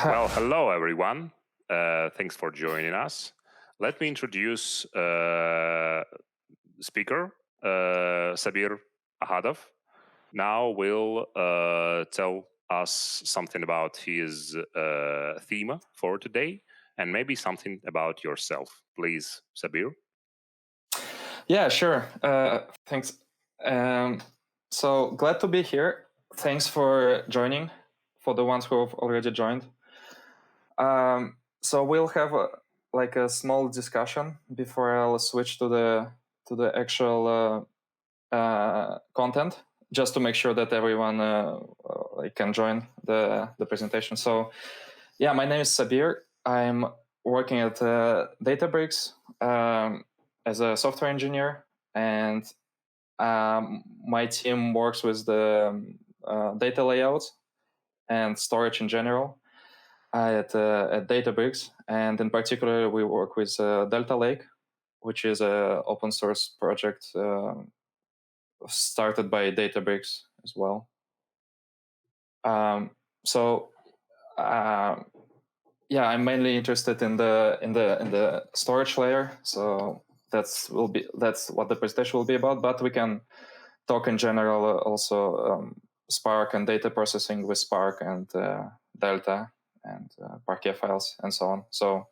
Well, hello everyone. Thanks for joining us. Let me introduce speaker Sabir Akhadov. Now will tell us something about his theme for today and maybe something about yourself. Please, Sabir. Yeah, sure. Thanks. So glad to be here. Thanks for joining. For the ones who have already joined. So we'll have a small discussion before I'll switch to the actual content, just to make sure that everyone can join the presentation. So, yeah, my name is Sabir. I'm working at Databricks as a software engineer, and my team works with the data layouts and storage in general at Databricks, and in particular, we work with Delta Lake, which is an open source project started by Databricks as well. Yeah, I'm mainly interested in the storage layer. So that's what the presentation will be about. But we can talk in general also Spark and data processing with Spark and Delta and Parquet files and so on. So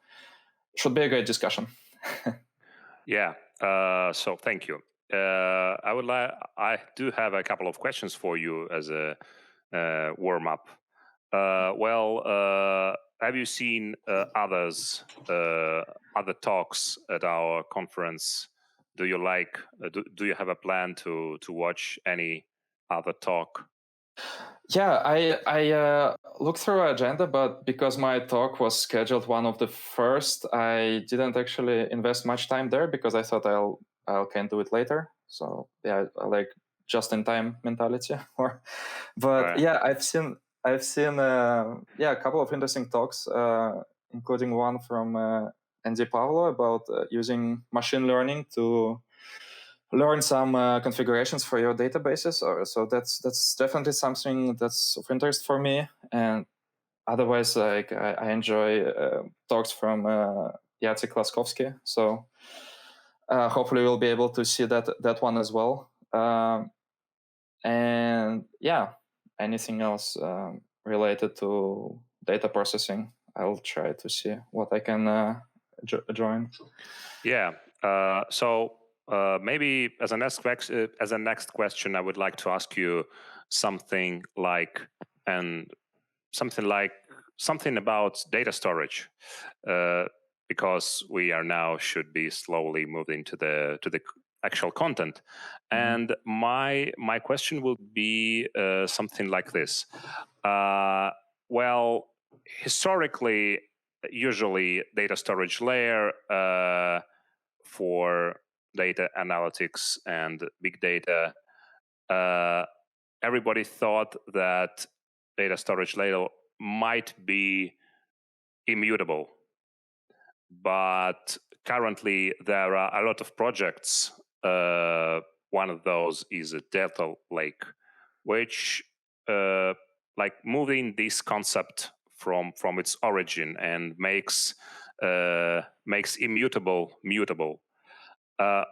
should be a great discussion. Yeah. So thank you. I do have a couple of questions for you as a warm up. Have you seen other talks at our conference? Do you like? Do you have a plan to watch any other talk? Yeah, I looked through our agenda, but because my talk was scheduled one of the first, I didn't actually invest much time there because I thought I can do it later. So yeah, I like just in time mentality. But Right. yeah, I've seen a couple of interesting talks, including one from Andy Pavlo about using machine learning to learn some configurations for your databases. So that's definitely something that's of interest for me. And otherwise, like I enjoy talks from Jacek Laskowski. So hopefully we'll be able to see that one as well. And yeah, anything else related to data processing, I'll try to see what I can join. Yeah. So maybe as a next question, I would like to ask you something about data storage, because we are now should be slowly moving to the actual content. Mm-hmm. And my question will be something like this. Historically, usually data storage layer for data analytics and big data, everybody thought that data storage layer might be immutable. But currently there are a lot of projects. One of those is a Delta Lake, which moving this concept from its origin and makes immutable mutable.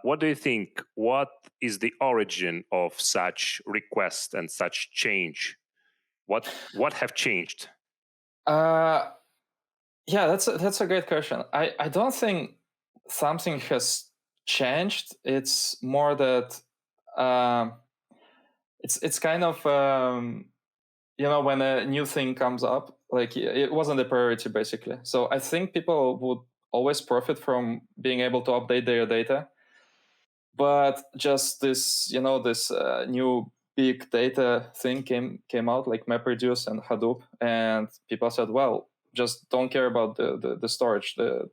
What do you think? What is the origin of such request and such change? What have changed? Yeah, that's a great question. I don't think something has changed. It's more that it's kind of when a new thing comes up, like it wasn't a priority basically. So I think people would always profit from being able to update their data, but just this new big data thing came out, like MapReduce and Hadoop, and people said, well, just don't care about the storage, don't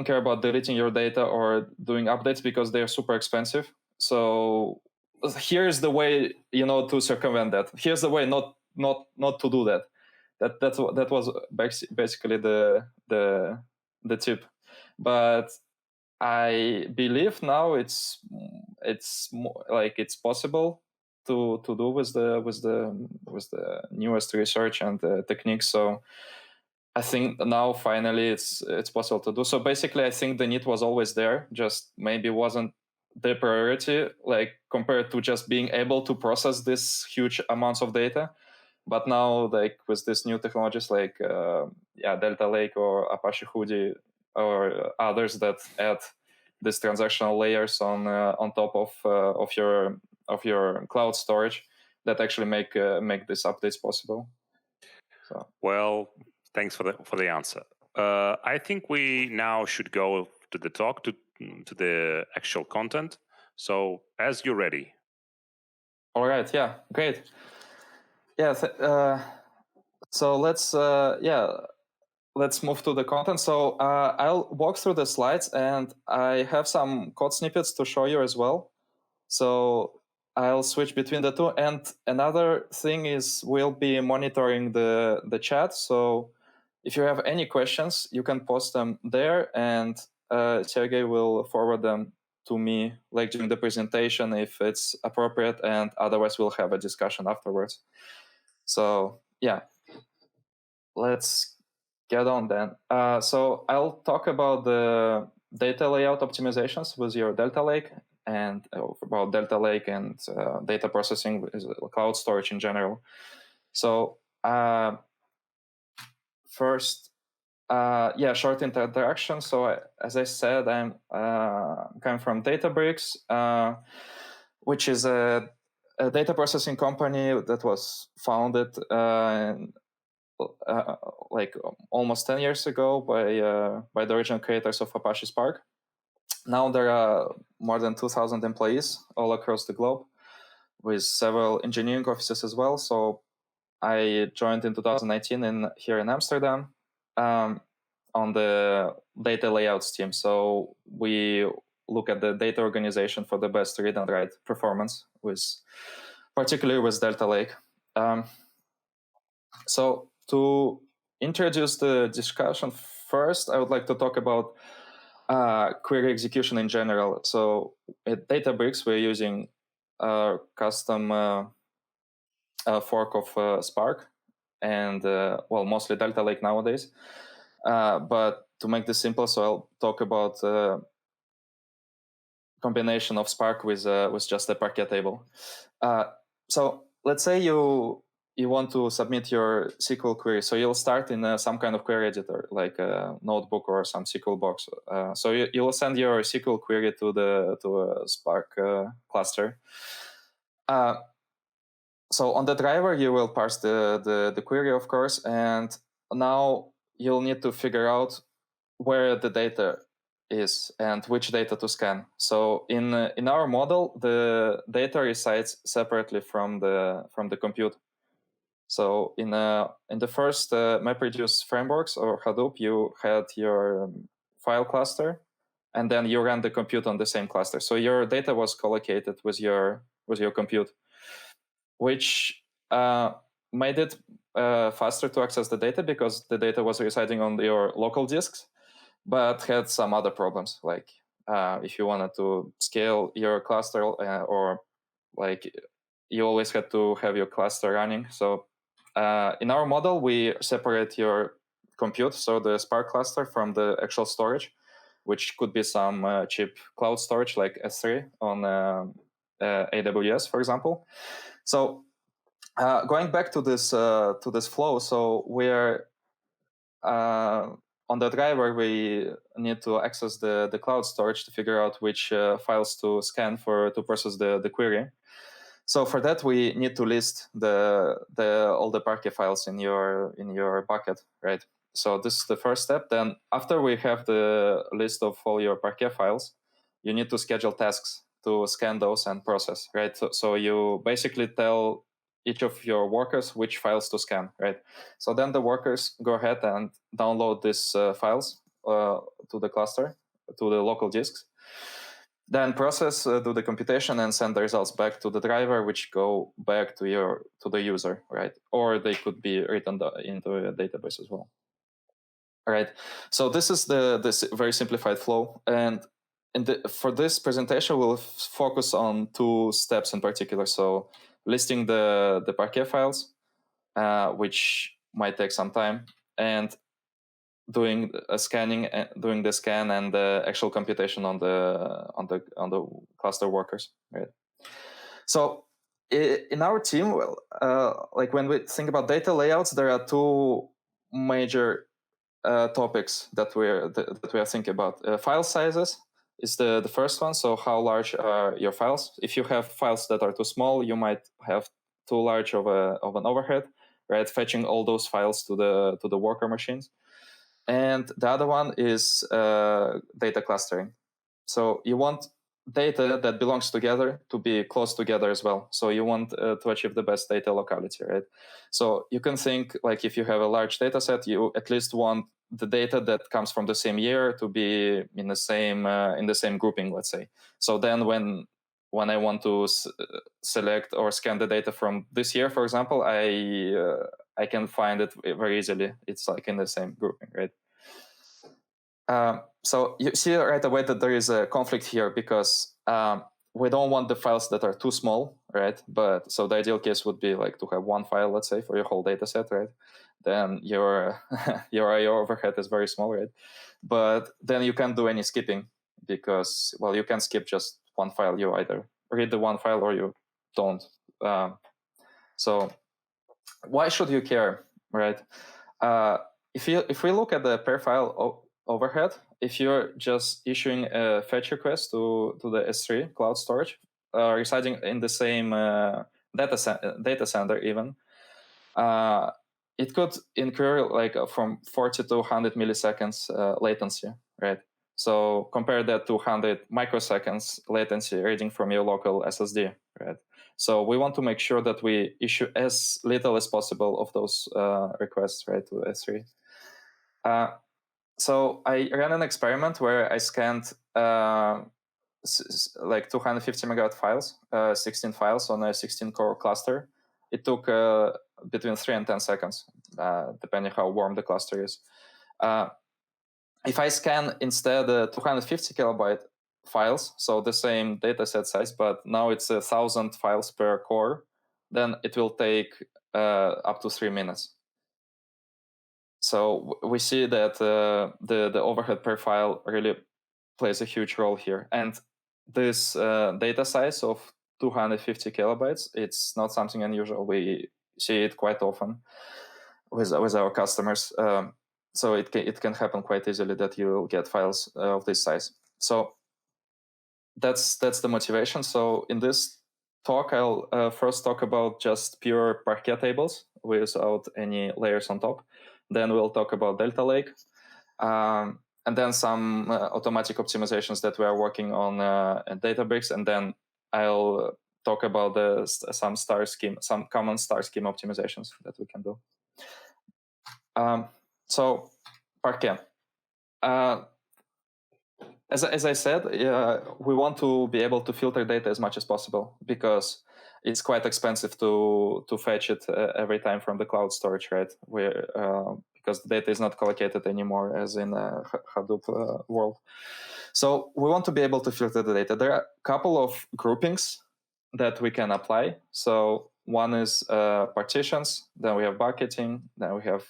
care about deleting your data or doing updates because they're super expensive. So here's the way to circumvent that. Here's the way not to do that. That was basically the tip. But I believe now it's possible to do with the newest research and techniques. So I think now finally it's possible to do. So basically, I think the need was always there, just maybe wasn't the priority, like compared to just being able to process this huge amounts of data. But now, like with these new technologies like Delta Lake or Apache Hudi or others that add these transactional layers on top of your cloud storage, that actually make these updates possible. So. Well, thanks for the answer. I think we now should go to the talk to the actual content. So, as you're ready. All right. Yeah. Great. Yeah. So let's move to the content. So I'll walk through the slides, and I have some code snippets to show you as well. So I'll switch between the two. And another thing is we'll be monitoring the chat. So if you have any questions, you can post them there, and Sergey will forward them to me like during the presentation if it's appropriate, and otherwise we'll have a discussion afterwards. So yeah, let's get on then. So I'll talk about the data layout optimizations with your Delta Lake, and about Delta Lake and data processing with cloud storage in general. So first, short introduction. So as I said, I'm coming from Databricks, which is a data processing company that was founded like almost 10 years ago by the original creators of Apache Spark. Now there are more than 2,000 employees all across the globe, with several engineering offices as well. So I joined in 2019 here in Amsterdam on the data layouts team. So we look at the data organization for the best read and write performance, particularly with Delta Lake. So to introduce the discussion first, I would like to talk about query execution in general. So at Databricks, we're using a custom fork of Spark, and mostly Delta Lake nowadays. But to make this simple, so I'll talk about combination of Spark with just a parquet table. So let's say you want to submit your SQL query. So you'll start in some kind of query editor, like a notebook or some SQL box. So you'll send your SQL query to a Spark cluster. So on the driver, you will parse the query, of course, and now you'll need to figure out where the data is and which data to scan. So in our model, the data resides separately from the compute. So in the first MapReduce frameworks or Hadoop, you had your file cluster, and then you ran the compute on the same cluster. So your data was collocated with your compute, which made it faster to access the data because the data was residing on your local disks, but had some other problems, like if you wanted to scale your cluster or like you always had to have your cluster running. So in our model, we separate your compute, so the Spark cluster, from the actual storage, which could be some cheap cloud storage like S3 on AWS, for example. So going back to this flow, so we're on the driver, we need to access the cloud storage to figure out which files to scan to process the query. So for that, we need to list all the Parquet files in your bucket, right? So this is the first step. Then after we have the list of all your Parquet files, you need to schedule tasks to scan those and process, right? So you basically tell each of your workers which files to scan, right? So then the workers go ahead and download these files to the cluster, to the local disks. Then process, do the computation, and send the results back to the driver, which go back to the user, right? Or they could be written into a database as well. All right. So this is this very simplified flow, and for this presentation, we'll focus on two steps in particular. So listing the parquet files, which might take some time, and doing a scanning, doing the scan and the actual computation on the cluster workers, right? So in our team, like when we think about data layouts, there are two major topics that we are thinking about. File sizes is the first one. So how large are your files? If you have files that are too small, you might have too large of an overhead, right? Fetching all those files to the worker machines. And the other one is data clustering. So you want data that belongs together to be close together as well. So you want to achieve the best data locality, right? So you can think like if you have a large data set, you at least want the data that comes from the same year to be in the same grouping, let's say. So then when I want to select or scan the data from this year, for example, I can find it very easily. It's like in the same grouping, right? So you see right away that there is a conflict here because we don't want the files that are too small, right? But so the ideal case would be like to have one file, let's say, for your whole data set, right? Then your IO overhead is very small, right? But then you can't do any skipping because, well, you can skip just one file. You either read the one file or you don't. So why should you care, right? If we look at the per file overhead, if you're just issuing a fetch request to the S3 cloud storage, residing in the same data center even, it could incur like from 40 to 100 milliseconds latency, right? So compare that to 100 microseconds latency reading from your local SSD, right? So we want to make sure that we issue as little as possible of those requests, right, to S3. So I ran an experiment where I scanned like 250 megabyte files, 16 files on a 16-core cluster. It took between 3 and 10 seconds, depending how warm the cluster is. If I scan instead 250 kilobyte files, so the same data set size, but now it's 1,000 files per core, then it will take up to 3 minutes. So we see that the overhead per file really plays a huge role here. And this data size of 250 kilobytes, it's not something unusual. We see it quite often with our customers. So it can happen quite easily that you get files of this size. So that's the motivation. So in this talk, I'll first talk about just pure parquet tables without any layers on top. Then we'll talk about Delta Lake, and then some automatic optimizations that we are working on at Databricks, and then I'll talk about some common star scheme optimizations that we can do. So parquet. As I said, we want to be able to filter data as much as possible because it's quite expensive to fetch it every time from the cloud storage, right? Because the data is not collocated anymore as in a Hadoop world. So we want to be able to filter the data. There are a couple of groupings that we can apply. So one is partitions, then we have bucketing, then we have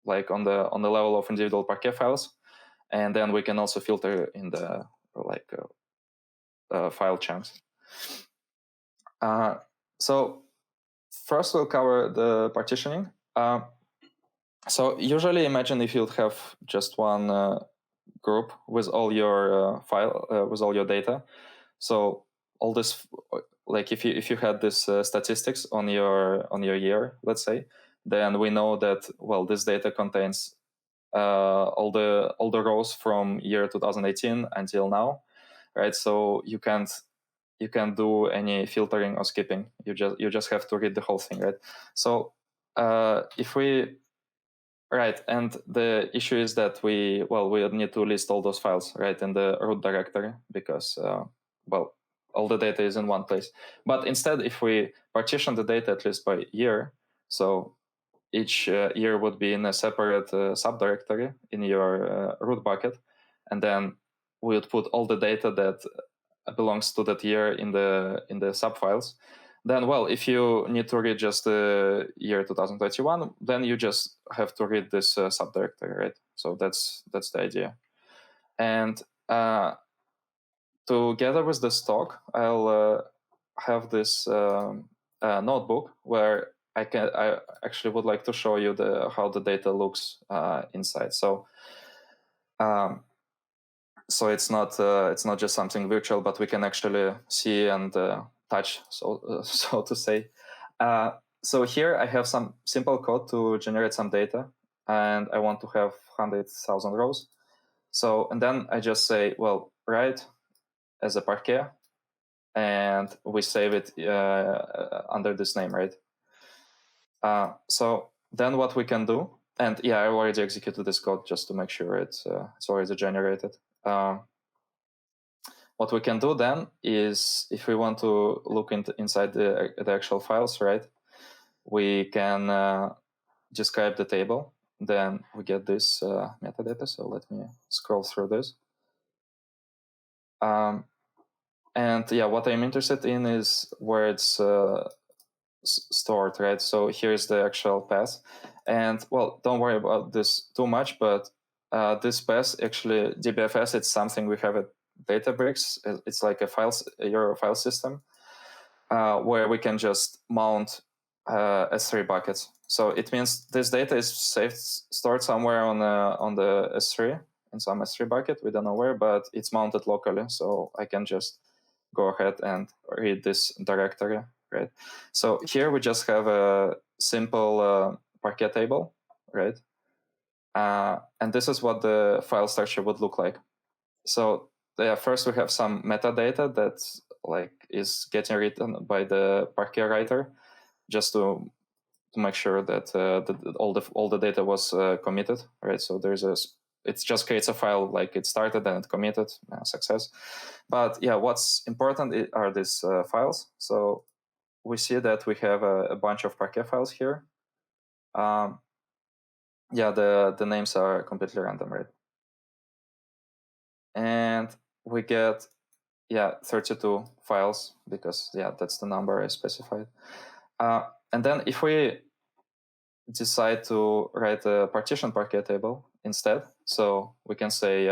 like on the level of individual parquet files. And then we can also filter in the file chunks. So first we'll cover the partitioning. So usually imagine if you'd have just one group with all your with all your data. So all this, like if you had this statistics on your year, let's say, then we know that, well, this data contains all the rows from year 2018 until now, right? So you can't do any filtering or skipping. You just have to read the whole thing, right? So if we and the issue is that we need to list all those files, right, in the root directory because all the data is in one place. But instead, if we partition the data at least by year, so each year would be in a separate subdirectory in your root bucket, and then we would put all the data that belongs to that year in the subfiles. Then, well, if you need to read just the year 2021, then you just have to read this subdirectory, right? So that's the idea. And together with this talk, I'll have this notebook where I actually would like to show you how the data looks inside. So so it's not just something virtual, but we can actually see and touch, so to say. So here I have some simple code to generate some data, and I want to have 100,000 rows. So, and then I just say, well, write as a parquet, and we save it under this name, right? So then what we can do, and yeah, I already executed this code just to make sure it's already generated. What we can do then is, if we want to look inside the actual files, right, we can describe the table. Then we get this metadata. So let me scroll through this. And yeah, what I'm interested in is where it's stored, right? So here's the actual path. And well, don't worry about this too much, but this path, actually, dbfs, it's something we have at Databricks. It's like your file system where we can just mount S3 buckets. So it means this data is stored somewhere on the S3, in some S3 bucket. We don't know where, but it's mounted locally. So I can just go ahead and read this directory, right? So here we just have a simple parquet table, right? And this is what the file structure would look like. So yeah, first we have some metadata that is getting written by the parquet writer, just to make sure that all the data was committed, right? So it just creates a file like it started and it committed, success. But yeah, what's important are these files. So we see that we have a bunch of parquet files here. Yeah, the names are completely random, right? And we get 32 files, because that's the number I specified. And then if we decide to write a partition parquet table instead, so we can say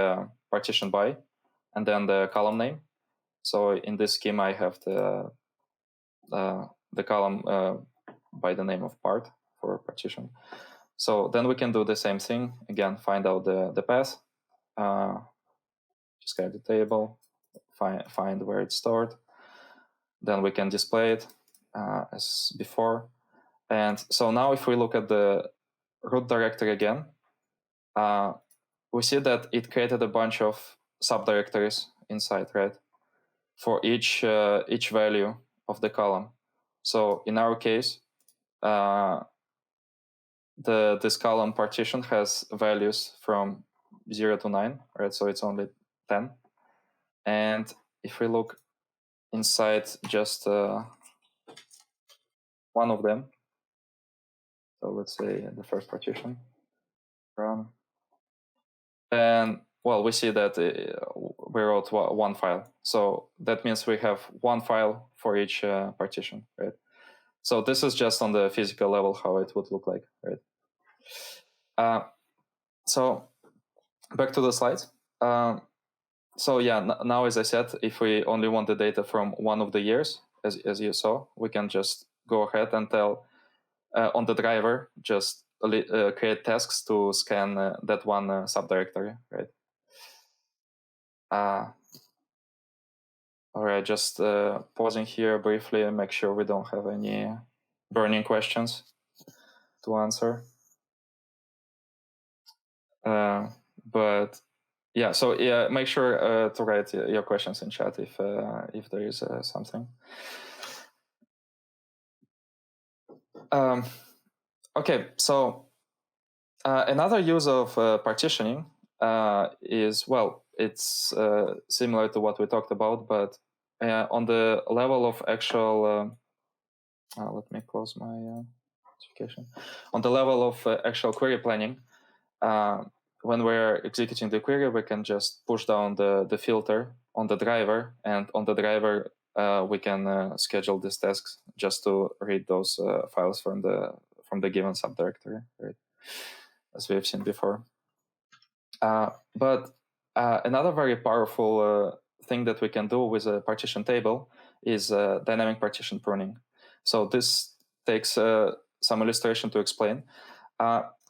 partition by, and then the column name. So in this scheme, I have the column by the name of part for partition. So then we can do the same thing again, find out the path, describe the table, find where it's stored. Then we can display it as before. And so now if we look at the root directory again, we see that it created a bunch of subdirectories inside, right? For each value of the column. So in our case, this column partition has values from 0 to 9, right? So it's only 10. And if we look inside just one of them, so let's say the first partition, and well, we see that we wrote one file. So that means we have one file for each partition, right? So this is just on the physical level how it would look like, right? So back to the slides. So yeah, now as I said, if we only want the data from one of the years, as you saw, we can just go ahead and tell on the driver, just create tasks to scan that one subdirectory, right? All right, just pausing here briefly and make sure we don't have any burning questions to answer. But yeah, so yeah, make sure to write your questions in chat if there is something. Okay, so another use of partitioning is, well, it's similar to what we talked about, but on the level of actual, let me close my notification. On the level of actual query planning, when we're executing the query, we can just push down the filter on the driver, and on the driver we can schedule these tasks just to read those files from the given subdirectory, right? As we have seen before. But another very powerful thing that we can do with a partition table is dynamic partition pruning. So this takes some illustration to explain.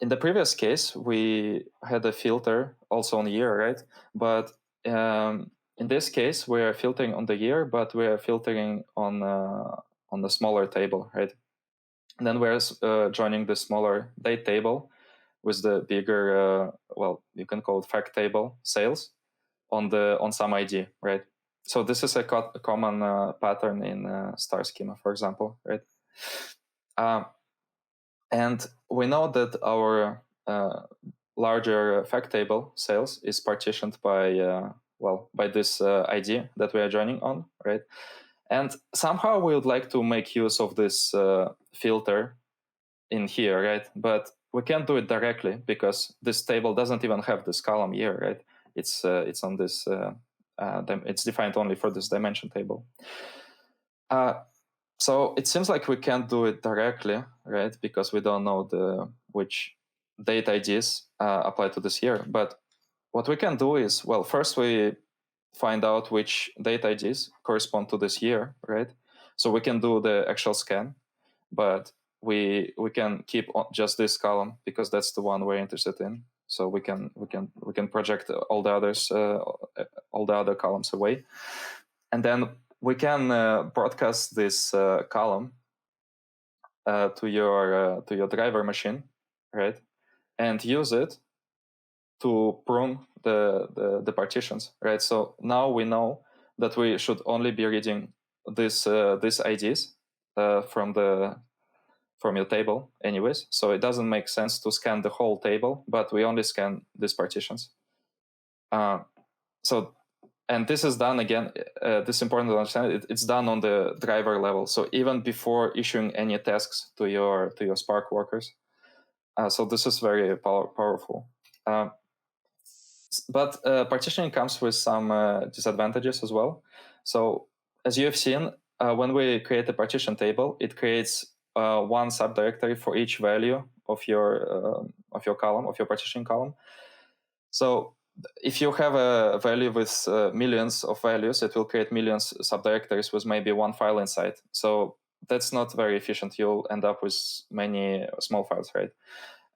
In the previous case, we had a filter also on year, right? But in this case, we are filtering on the year, but we are filtering on the smaller table, right? And then we're joining the smaller date table with the bigger, well, you can call it fact table sales on some ID, right? So this is a common pattern in star schema, for example, right? And we know that our larger fact table sales is partitioned by by this ID that we are joining on, right? And somehow we would like to make use of this filter in here, right? But we can't do it directly because this table doesn't even have this column year, right? It's on this. It's defined only for this dimension table. So it seems like we can't do it directly, right? Because we don't know which date IDs apply to this year. But what we can do is, well, first we find out which date IDs correspond to this year, right? So we can do the actual scan, but we can keep just this column because that's the one we're interested in. So we can project all the others, all the other columns away, and then we can broadcast this column to your driver machine, right? And use it to prune the partitions, right? So now we know that we should only be reading these IDs from your table anyways. So it doesn't make sense to scan the whole table, but we only scan these partitions. And this is done again, this is important to understand, it's done on the driver level. So even before issuing any tasks to your Spark workers. So this is very powerful. But partitioning comes with some disadvantages as well. So as you have seen, when we create a partition table, it creates one subdirectory for each value of your column, of your partition column. So if you have a value with millions of values, it will create millions subdirectories with maybe one file inside. So that's not very efficient. You'll end up with many small files, right?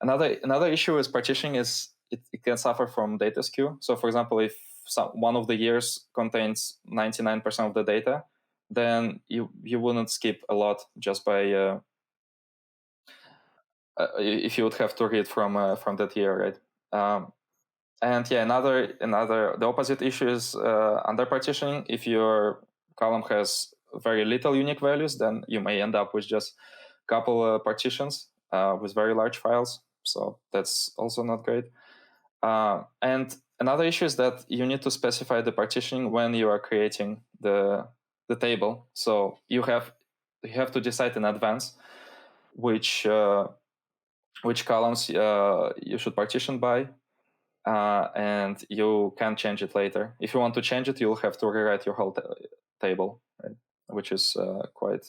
Another issue with partitioning is it can suffer from data skew. So for example, if one of the years contains 99% of the data, then you wouldn't skip a lot just by if you would have to read from that year, right? And yeah, the opposite issue is under partitioning. If your column has very little unique values, then you may end up with just a couple partitions with very large files. So that's also not great. And another issue is that you need to specify the partitioning when you are creating the table. So you have to decide in advance which columns you should partition by. And you can change it later. If you want to change it, you'll have to rewrite your whole table, right? Which is quite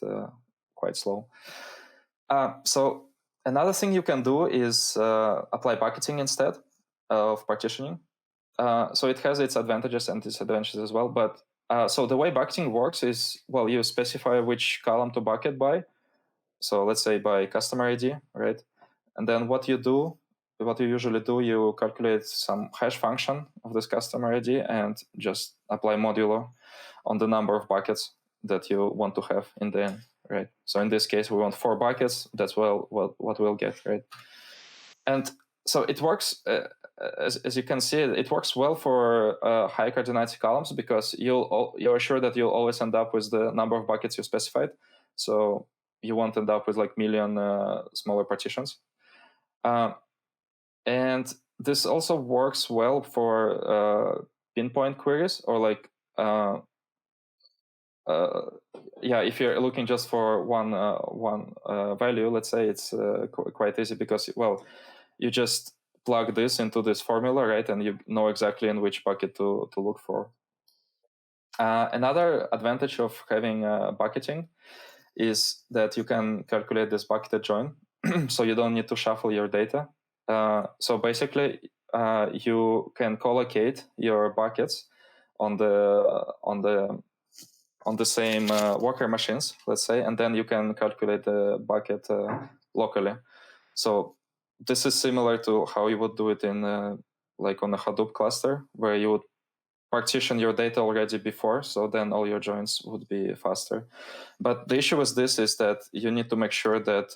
slow. So another thing you can do is apply bucketing instead of partitioning. So it has its advantages and disadvantages as well. But so the way bucketing works is, well, you specify which column to bucket by. So let's say by customer ID, right? And then what you usually do, you calculate some hash function of this customer ID and just apply modulo on the number of buckets that you want to have in the end, right? So in this case, we want 4 buckets. That's what we'll get, right? And so it works, as you can see, it works well for high coordinates columns because you're sure that you'll always end up with the number of buckets you specified. So you won't end up with like million smaller partitions. And this also works well for pinpoint queries or like, if you're looking just for one value, let's say, it's quite easy because, well, you just plug this into this formula, right? And you know exactly in which bucket to look for. Another advantage of having bucketing is that you can calculate this bucketed join, so you don't need to shuffle your data. So basically, you can collocate your buckets on the same worker machines, let's say, and then you can calculate the bucket locally. So this is similar to how you would do it in like on a Hadoop cluster, where you would partition your data already before, so then all your joins would be faster. But the issue with this is that you need to make sure that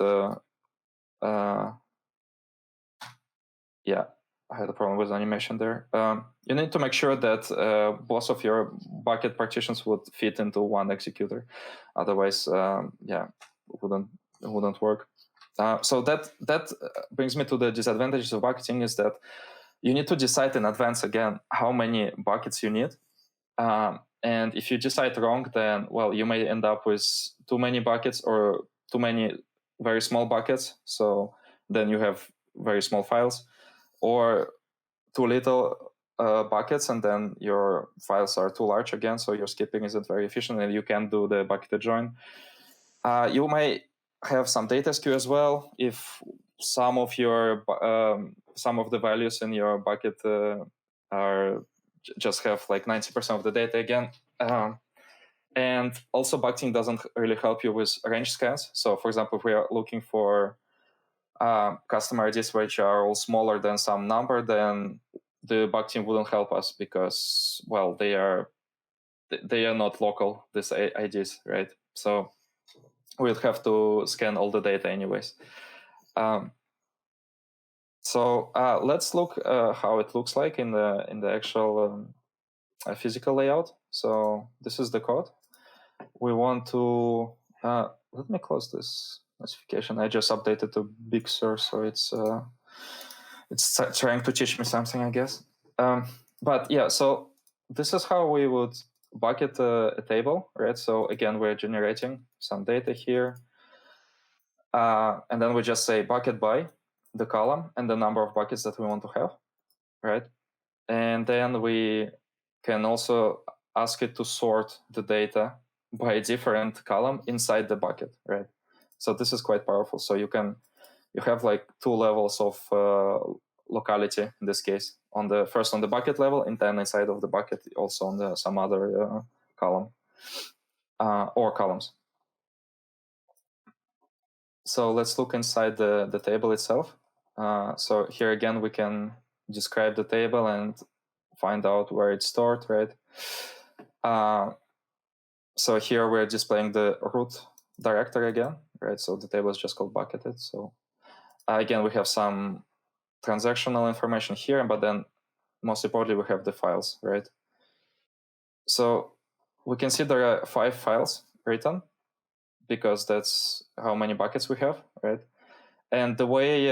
yeah, I had a problem with animation there. You need to make sure that both of your bucket partitions would fit into one executor. Otherwise, wouldn't work. So that brings me to the disadvantages of bucketing, is that you need to decide in advance again how many buckets you need. And if you decide wrong, then, well, you may end up with too many buckets or too many very small buckets. So then you have very small files, or too little buckets, and then your files are too large again, so your skipping isn't very efficient and you can't do the bucketed join. You may have some data skew as well if some of the values in your bucket are just have like 90% of the data again. And also bucketing doesn't really help you with range scans. So for example, if we are looking for customer IDs which are all smaller than some number, then the bucketing wouldn't help us because, well, they are not local, these IDs, right? So we'll have to scan all the data anyways. So let's look how it looks like in the actual physical layout. So this is the code. We want to let me close this notification. I just updated to Big Sur, so it's trying to teach me something, I guess. But yeah, so this is how we would bucket a table, right? So again, we're generating some data here, and then we just say bucket by the column and the number of buckets that we want to have, right? And then we can also ask it to sort the data by a different column inside the bucket, right? So this is quite powerful. So you have like two levels of locality in this case. First on the bucket level, and then inside of the bucket also on some other column or columns. So let's look inside the table itself. So here again, we can describe the table and find out where it's stored, right? So here we're displaying the root directory again, right? So the table is just called bucketed. So again, we have some transactional information here, but then most importantly, we have the files, right? So we can see there are 5 files written because that's how many buckets we have, right? And the way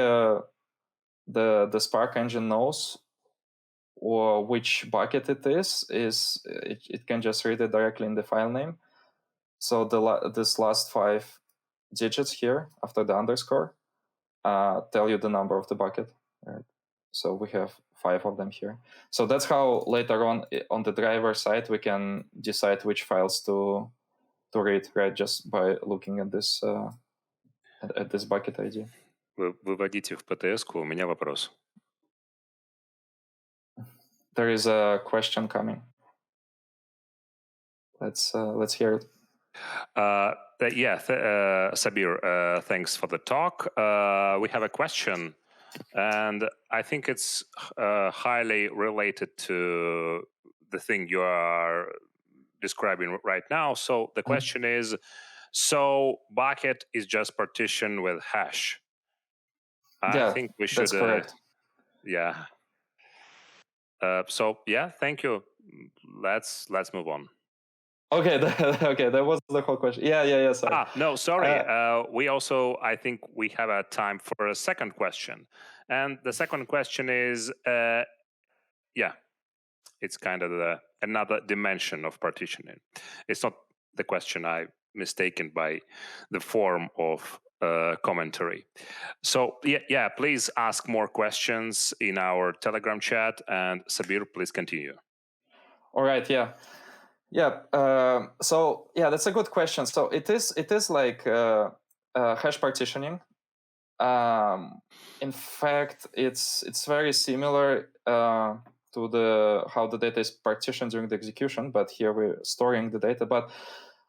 the Spark engine knows or which bucket it is it can just read it directly in the file name. So this last 5 digits here after the underscore tell you the number of the bucket, right? So we have 5 of them here. So that's how later on the driver side we can decide which files to read, right? Just by looking at this bucket ID. Вы выводите в PTS-ку, у меня вопрос. There is a question coming. Let's hear it. Sabir, thanks for the talk. We have a question, and I think it's highly related to the thing you are describing right now. So the question is, so bucket is just partition with hash. I think we should. That's correct. Yeah. So yeah, thank you. Let's move on. Okay, that was the whole question. Yeah. Sorry. No, sorry. We also, I think we have a time for a second question, and the second question is, it's kind of another dimension of partitioning. It's not the question I mistaken by the form of commentary. So yeah, please ask more questions in our Telegram chat, and Sabir, please continue. All right, yeah. Yeah. So yeah, that's a good question. So it is like hash partitioning. In fact, it's very similar to how the data is partitioned during the execution, but here we're storing the data. But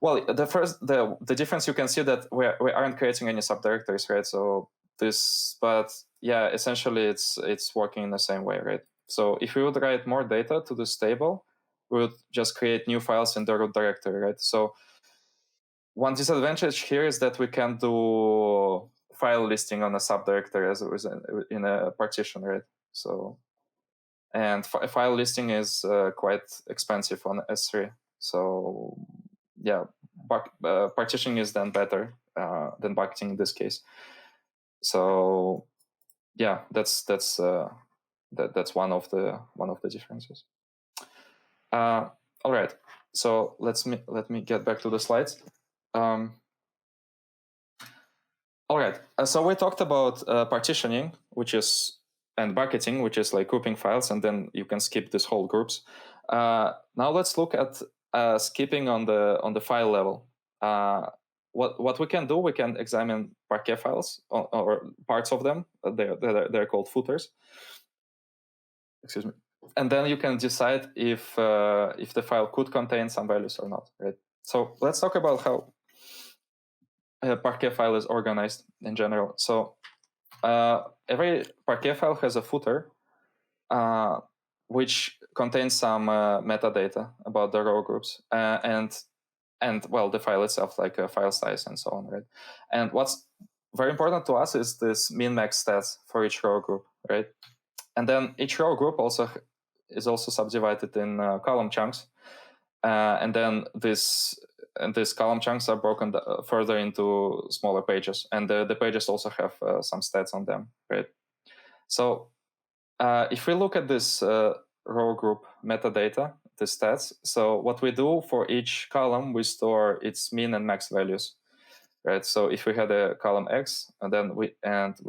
well, the difference you can see that we aren't creating any subdirectories, right? So but yeah, essentially it's working in the same way, right? So if we would write more data to this table, we would just create new files in the root directory, right? So one disadvantage here is that we can't do file listing on a subdirectory as it was in a partition, right? So, and file listing is quite expensive on S3. So, yeah, partitioning is then better than bucketing in this case. So, yeah, that's one of the differences. All right, so let me get back to the slides. All right, so we talked about partitioning, and bucketing, which is like grouping files, and then you can skip this whole groups. Now let's look at skipping on the file level. What we can do, we can examine parquet files or parts of them. They're called footers. Excuse me. And then you can decide if the file could contain some values or not, right? So let's talk about how a parquet file is organized in general. So every parquet file has a footer which contains some metadata about the row groups and well, the file itself, like a file size and so on, right? And what's very important to us is this min-max stats for each row group, right? And then each row group is also subdivided in column chunks, and then these column chunks are broken further into smaller pages, and the pages also have some stats on them, right? So if we look at this row group metadata, the stats, so what we do for each column, we store its min and max values, right? So if we had a column X, and then we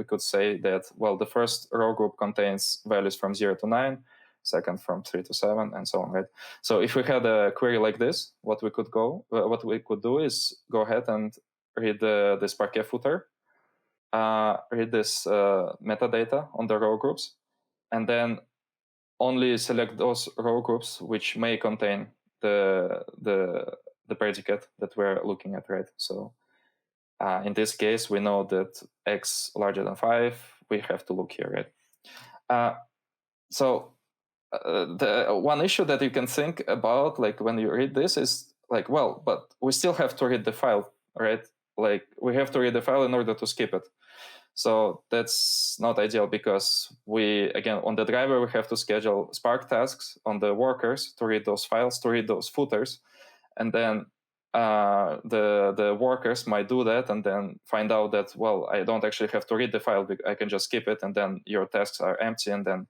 could say that, well, the first row group contains values from 0 to 9, second from 3 to 7, and so on, right? So if we had a query like this, what we could do is go ahead and read this parquet footer, read this metadata on the row groups, and then only select those row groups which may contain the predicate that we're looking at, right? So in this case, we know that X larger than 5, we have to look here, right? So the one issue that you can think about, like when you read this, is like, well, but we still have to read the file, right? Like we have to read the file in order to skip it. So that's not ideal because again, on the driver, we have to schedule Spark tasks on the workers to read those files, to read those footers. And then the workers might do that and then find out that, well, I don't actually have to read the file. I can just skip it. And then your tasks are empty. And then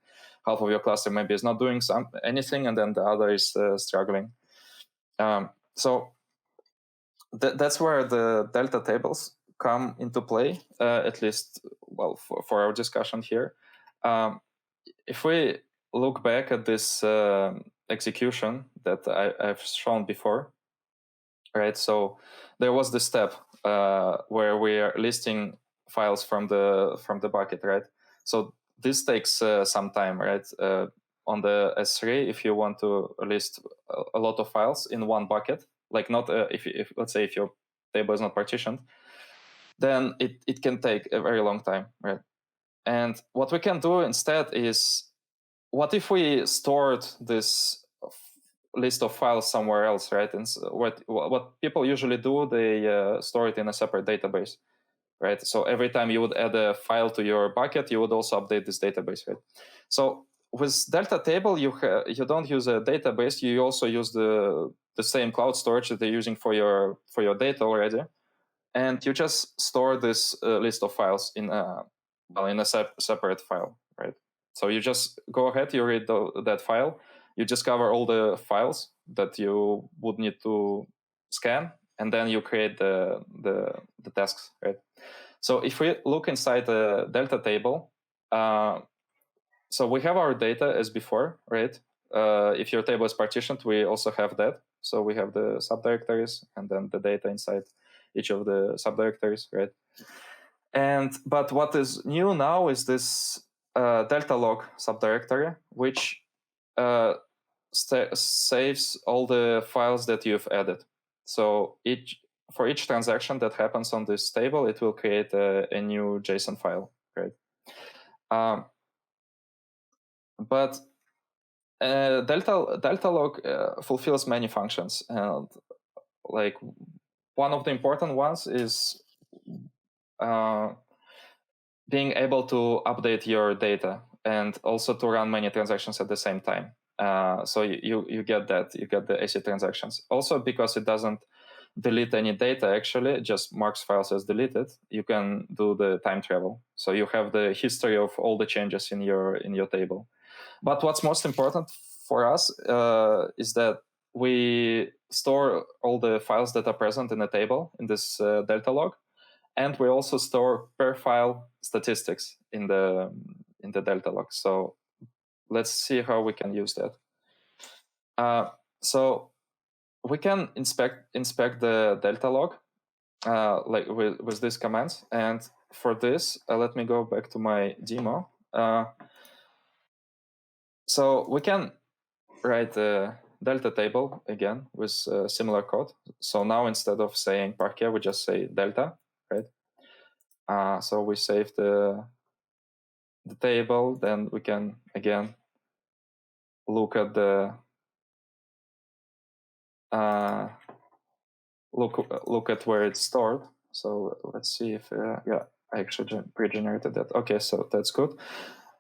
half of your cluster maybe is not doing anything. And then the other is struggling. So that's where the delta tables come into play, at least, well, for our discussion here. If we look back at this execution that I've shown before, right? So there was the step where we are listing files from the bucket, right? So this takes some time, right? On the S3, if you want to list a lot of files in one bucket, like not if let's say if your table is not partitioned, then it can take a very long time, right? And what we can do instead is, what if we stored this list of files somewhere else, right? And so what people usually do, they store it in a separate database, right? So every time you would add a file to your bucket, you would also update this database, right? So with Delta Table, you don't use a database. You also use the same cloud storage that they're using for your data already, and you just store this list of files in a separate file, right? So you just go ahead, you read that file, you discover all the files that you would need to scan, and then you create the tasks, right? So if we look inside the Delta table, so we have our data as before, right? if your table is partitioned, we also have that. So we have the subdirectories and then the data inside each of the subdirectories, right? But what is new now is this delta log subdirectory, which saves all the files that you've added. So for each transaction that happens on this table, it will create a new JSON file, right? But delta log fulfills many functions, and like one of the important ones is being able to update your data and also to run many transactions at the same time. So you get that, you get the AC transactions. Also, because it doesn't delete any data, actually, it just marks files as deleted, you can do the time travel. So you have the history of all the changes in your table. But what's most important for us is that we store all the files that are present in the table in this delta log, and we also store per file statistics in the delta log. So let's see how we can use that. So we can inspect the delta log like with these commands. And for this, let me go back to my demo. So we can write a delta table again with similar code. So now instead of saying parquet, we just say delta, right? So we save the table, then we can again look at the look at where it's stored. So let's see if yeah, I actually pre-generated that. Okay, so that's good.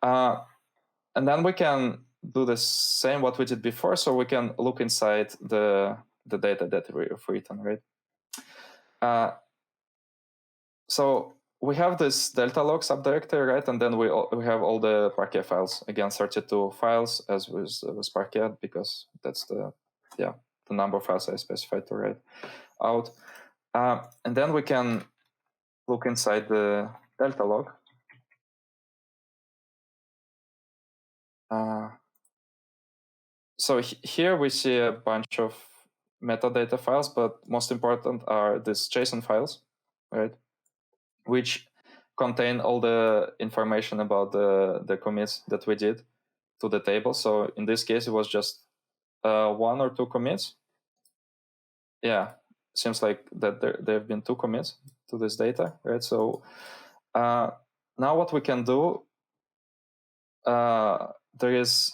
And then we can do the same what we did before. So we can look inside the data that we've written, right? So we have this delta log subdirectory, right? And then we have all the parquet files. Again, 32 files as with parquet, because that's the number of files I specified to write out. And then we can look inside the delta log. So here we see a bunch of metadata files, but most important are these JSON files, right? Which contain all the information about the commits that we did to the table. So in this case, it was just 1 or 2 commits. Yeah, seems like that there have been 2 commits to this data, right? So now what we can do, there is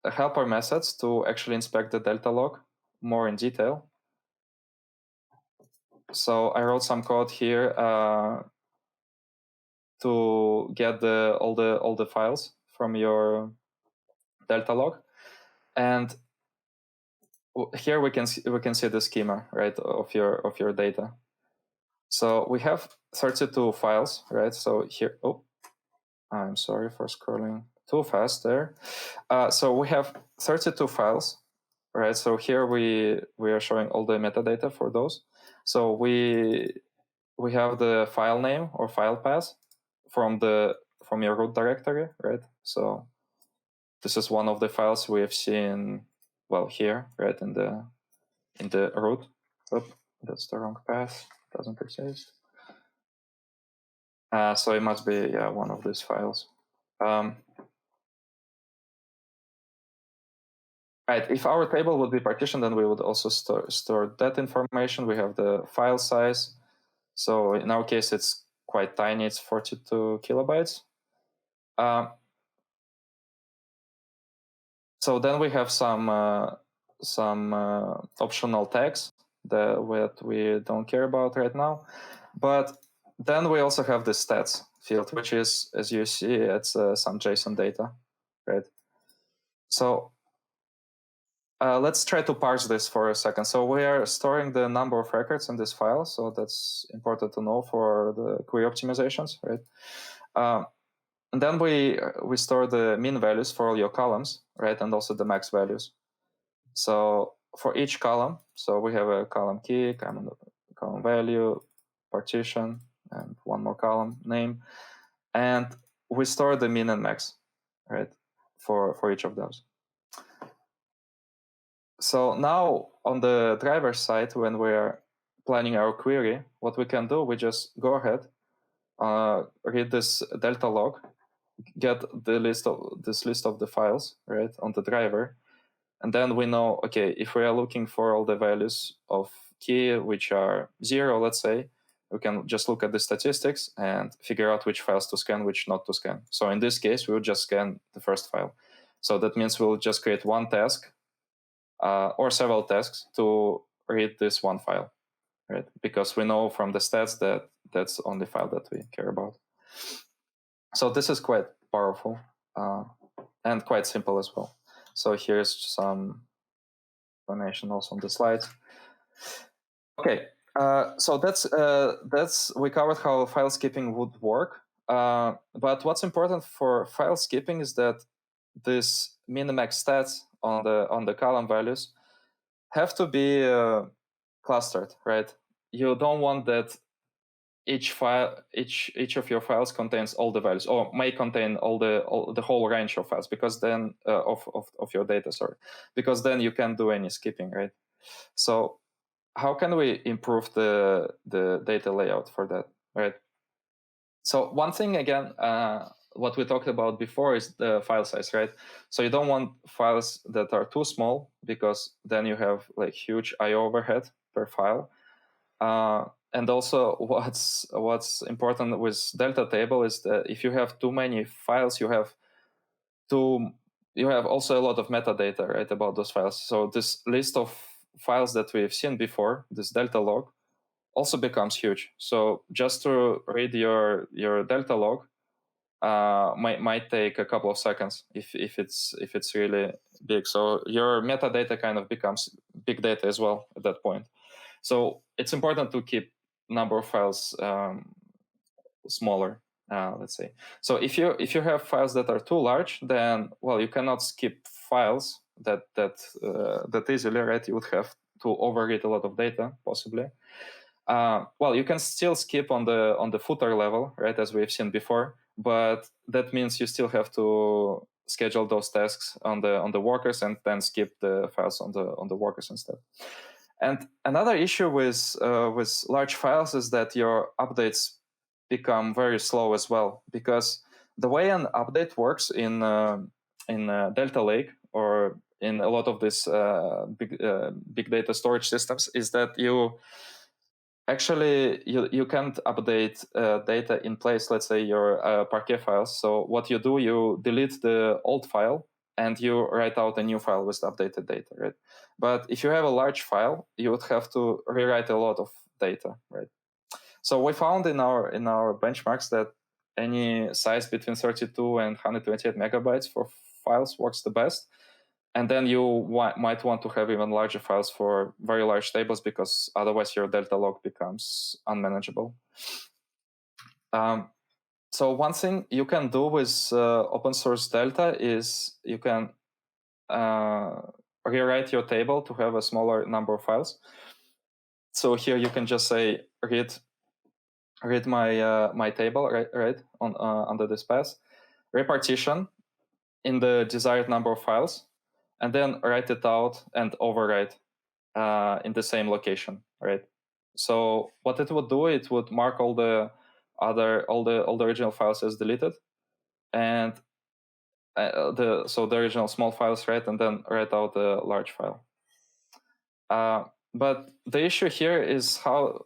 a helper methods to actually inspect the delta log more in detail. So I wrote some code here to get all the files from your delta log, and here we can see the schema, right, of your data. So we have 32 files, right? So here, oh, I'm sorry for scrolling too fast there. So we have 32 files, right? So here we are showing all the metadata for those. So we have the file name or file path from your root directory, right? So this is one of the files we have seen, well, here, right, in the root. Oop, that's the wrong path. Doesn't exist. So it must be one of these files. Right. If our table would be partitioned, then we would also store that information. We have the file size. So in our case, it's quite tiny. It's 42 kilobytes. So then we have some optional tags that we don't care about right now. But then we also have the stats field, which is, as you see, it's some JSON data, right? So let's try to parse this for a second. So we are storing the number of records in this file. So that's important to know for the query optimizations, right? And then we store the min values for all your columns, right? And also the max values. So for each column, so we have a column key, column value, partition, and one more column name. And we store the min and max, right, for each of those. So now on the driver side, when we're planning our query, what we can do, we just go ahead, read this delta log, get the list of the files, right, on the driver. And then we know, okay, if we are looking for all the values of key, which are 0, let's say, we can just look at the statistics and figure out which files to scan, which not to scan. So in this case, we'll just scan the first file. So that means we'll just create one task or several tasks to read this one file, right? Because we know from the stats that that's the only file that we care about. So this is quite powerful and quite simple as well. So here's some explanation also on the slides. Okay, so that's we covered how file skipping would work. But what's important for file skipping is that this min-max stats on the column values have to be clustered, right? You don't want that each of your files contains all the values, or may contain the whole range of files, because then of your data, sorry, because then you can't do any skipping, right? So how can we improve the data layout for that, right? So one thing again, what we talked about before is the file size, right? So you don't want files that are too small, because then you have like huge IO overhead per file. And also what's important with delta table is that if you have too many files, you have also a lot of metadata, right, about those files. So this list of files that we've seen before, this delta log, also becomes huge. So just to read your delta log might take a couple of seconds if it's really big. So your metadata kind of becomes big data as well at that point. So it's important to keep number of files smaller, let's say. So if you have files that are too large, then well, you cannot skip files that easily, right? You would have to overread a lot of data possibly. Well, you can still skip on the footer level, right, as we've seen before, but that means you still have to schedule those tasks on the workers and then skip the files on the workers instead. And another issue with large files is that your updates become very slow as well, because the way an update works in Delta Lake or in a lot of these big data storage systems is that you can't update data in place, let's say your parquet files. So what you do, you delete the old file and you write out a new file with updated data, right? But if you have a large file, you would have to rewrite a lot of data, right? So we found in our benchmarks that any size between 32 and 128 megabytes for files works the best. And then you might want to have even larger files for very large tables, because otherwise your delta log becomes unmanageable. So one thing you can do with open source Delta is you can rewrite your table to have a smaller number of files. So here you can just say read my table, right on under this path, repartition in the desired number of files, and then write it out and overwrite in the same location, right? So what it would do, it would mark all the original files as deleted, and the original small files, right, and then write out the large file. But the issue here is how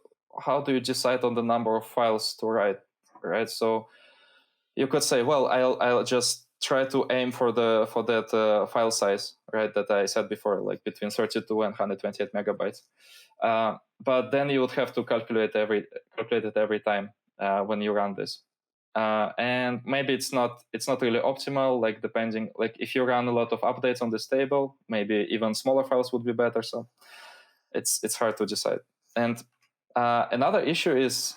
do you decide on the number of files to write, right? So you could say, well, I'll just try to aim for that file size, right, that I said before, like between 32 and 128 megabytes. But then you would have to calculate it every time when you run this. And maybe it's not really optimal, like depending, like if you run a lot of updates on this table, maybe even smaller files would be better. So it's hard to decide. And another issue is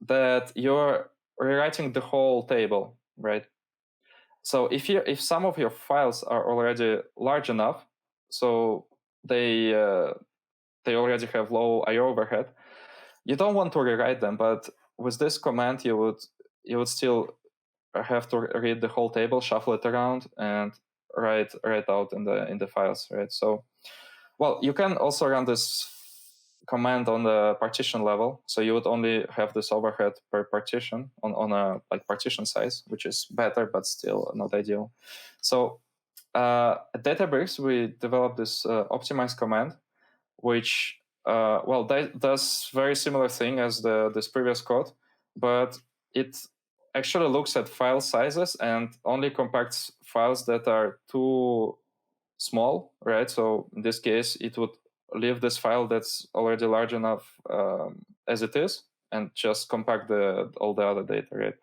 that you're rewriting the whole table, right? So if some of your files are already large enough, so they already have low IO overhead, you don't want to rewrite them. But with this command, you would still have to read the whole table, shuffle it around, and write out in the files, right? So well, you can also run this command on the partition level, so you would only have this overhead per partition on a like partition size, which is better but still not ideal. So at Databricks we developed this optimize command, which well, that does very similar thing as this previous code, but it actually looks at file sizes and only compacts files that are too small, right? So in this case, it would leave this file that's already large enough as it is, and just compact all the other data, right?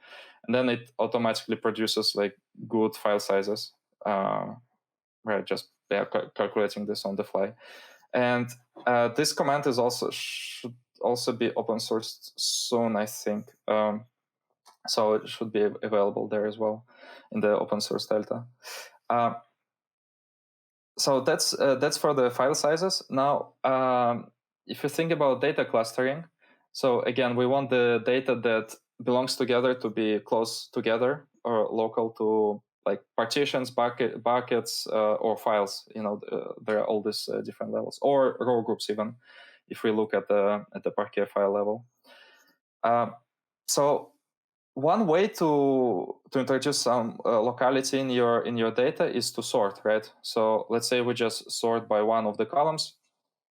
And then it automatically produces like good file sizes, right? Just calculating this on the fly. And this command should also be open sourced soon, I think. So it should be available there as well in the open source Delta. So that's for the file sizes. Now, if you think about data clustering, so again, we want the data that belongs together to be close together or local to like partitions, buckets, or files. There are all these different levels, or row groups even, if we look at the parquet file level. So one way to introduce some locality in your data is to sort, right? So let's say we just sort by one of the columns,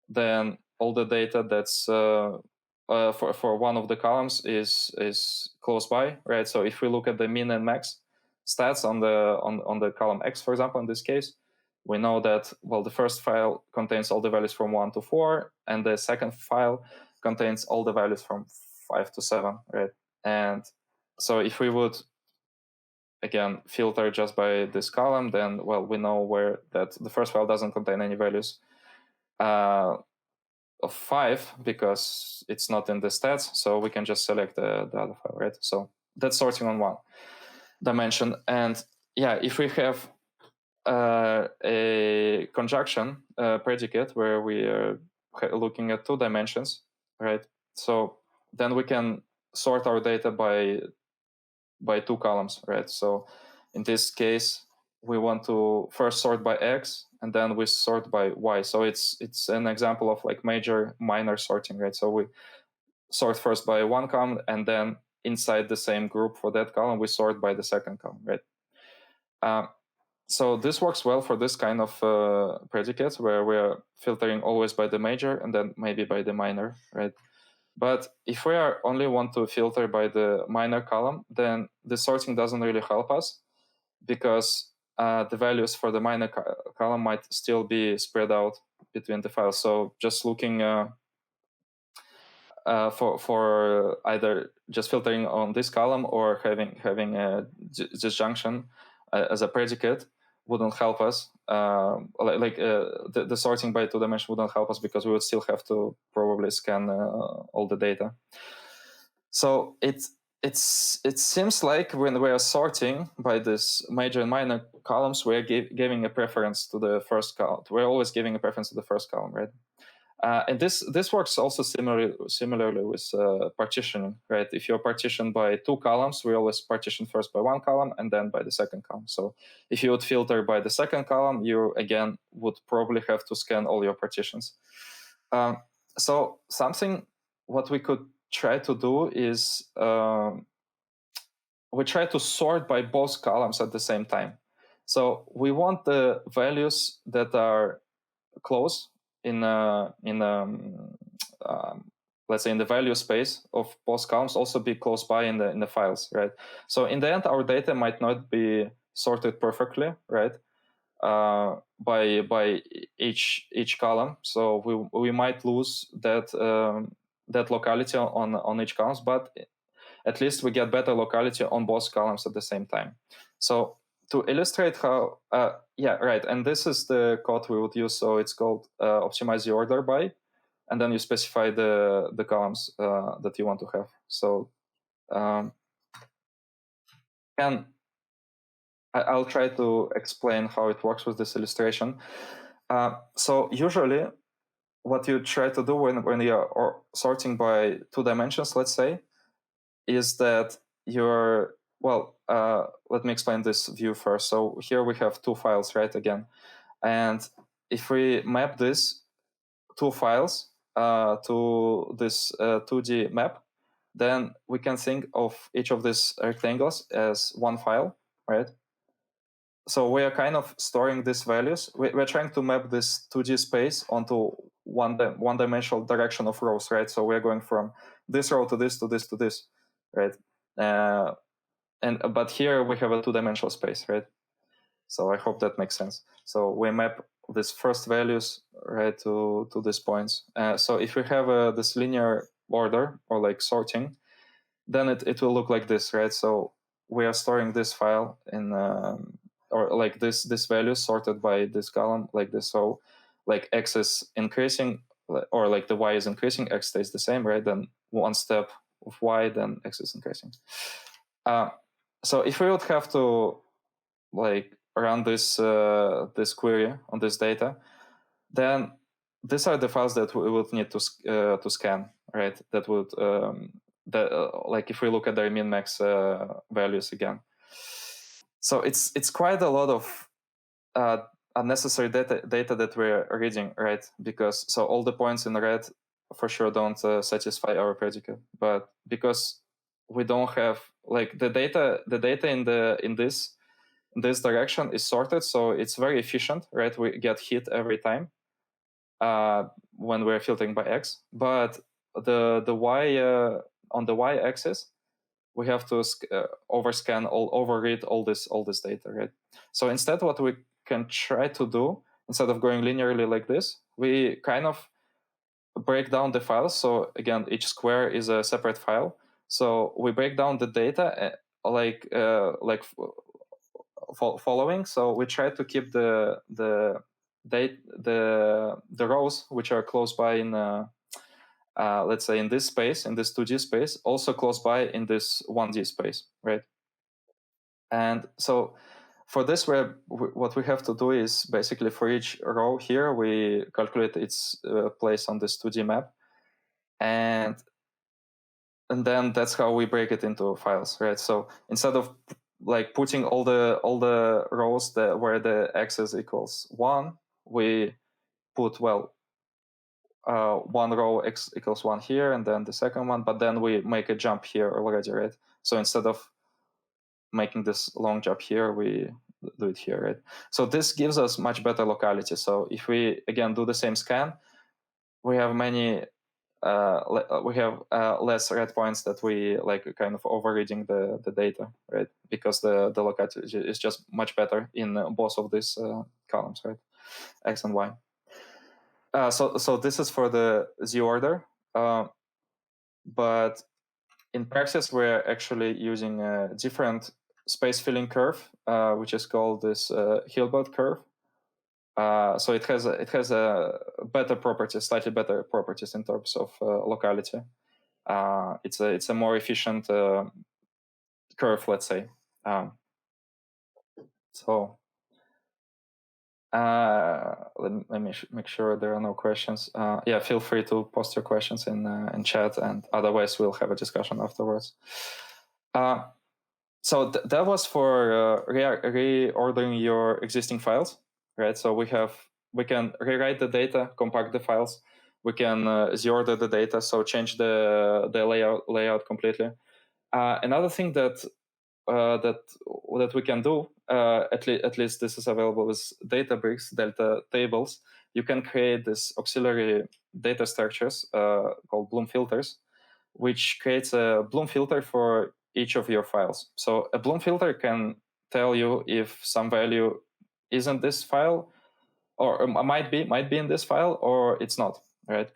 then all the data that's for one of the columns is close by, right? So if we look at the min and max stats on the column X, for example, in this case, we know that, well, the first file contains all the values from 1 to 4, and the second file contains all the values from 5 to 7, right? And so if we would, again, filter just by this column, then, well, we know where that the first file doesn't contain any values of 5 because it's not in the stats, so we can just select the other file, right? So that's sorting on one dimension. And yeah, if we have a conjunction predicate where we are looking at 2 dimensions, right? So then we can sort our data by 2 columns, right? So in this case, we want to first sort by X and then we sort by Y. So it's an example of like major minor sorting, right? So we sort first by one column and then inside the same group for that column, we sort by the second column, right? So this works well for this kind of predicates where we're filtering always by the major and then maybe by the minor, right? But if we only want to filter by the minor column, then the sorting doesn't really help us because the values for the minor column might still be spread out between the files. So just looking for either just filtering on this column or having a disjunction as a predicate wouldn't help us. The sorting by 2 dimension wouldn't help us because we would still have to probably scan all the data. So it seems like when we are sorting by this major and minor columns, we are giving a preference to the first column. We're always giving a preference to the first column, right? And this works also similarly with partitioning, right? If you're partitioned by 2 columns, we always partition first by 1 column and then by the second column. So if you would filter by the second column, you again would probably have to scan all your partitions. So what we could try to do is we try to sort by both columns at the same time. So we want the values that are close in let's say in the value space of both columns also be close by in the files, right? So in the end, our data might not be sorted perfectly, right? By each column, so we might lose that locality on each column, but at least we get better locality on both columns at the same time. So to illustrate how, and this is the code we would use. So it's called optimize the order by, and then you specify the columns that you want to have. So, and I'll try to explain how it works with this illustration. So usually, what you try to do when you are sorting by 2 dimensions, let's say, is that you're let me explain this view first. So here we have 2 files, right? Again, and if we map this two files to this 2D map, then we can think of each of these rectangles as one file, right? So we are kind of storing these values. We're trying to map this 2D space onto one-dimensional direction of rows, right? So we're going from this row to this, to this, to this, right? But here we have a two-dimensional space, right? So I hope that makes sense. So we map these first values, right, to these points. So if we have this linear order or like sorting, then it will look like this, right? So we are storing this file in or like this value sorted by this column like this. So like x is increasing, or like the y is increasing, x stays the same, right? Then one step of y, then x is increasing. So if we would have to like run this this query on this data, then these are the files that we would need to scan, right? That would like if we look at their min max values again. So it's quite a lot of unnecessary data that we're reading, right? Because so all the points in red for sure don't satisfy our predicate, but because we don't have like the data in this direction is sorted, so it's very efficient, right? We get hit every time when we're filtering by x, but the y on the y-axis we have to overscan overread all this data, right? So instead, what we can try to do, instead of going linearly like this, we kind of break down the files. So again, each square is a separate file. So we break down the data following. So we try to keep the rows which are close by in let's say in this space, in this 2D space, also close by in this 1D space, right? And so for this, what we have to do is basically for each row here, we calculate its place on this 2D map, and then that's how we break it into files, right? So instead of like putting all the rows where the axis equals 1, we put one row x equals 1 here, and then the second one, but then we make a jump here already, right? So instead of making this long jump here, we do it here, right? So this gives us much better locality. So if we again do the same scan, we have less red points that we like kind of overreading the data, right? Because the locality is just much better in both of these columns, right? X and Y. So this is for the Z order, but in practice we're actually using a different space filling curve, which is called this Hilbert curve. So it has a better properties, slightly better properties in terms of locality. It's a more efficient curve, let's say. So let me make sure there are no questions. Yeah, feel free to post your questions in chat, and otherwise we'll have a discussion afterwards. So that was for reordering your existing files, right? So we can rewrite the data, compact the files. We can Z-order the data, so change the layout completely. Another thing that we can do, at least this is available with Databricks, Delta tables. You can create this auxiliary data structures called Bloom filters, which creates a Bloom filter for each of your files. So a Bloom filter can tell you if some value is in this file, or might be in this file, or it's not, right?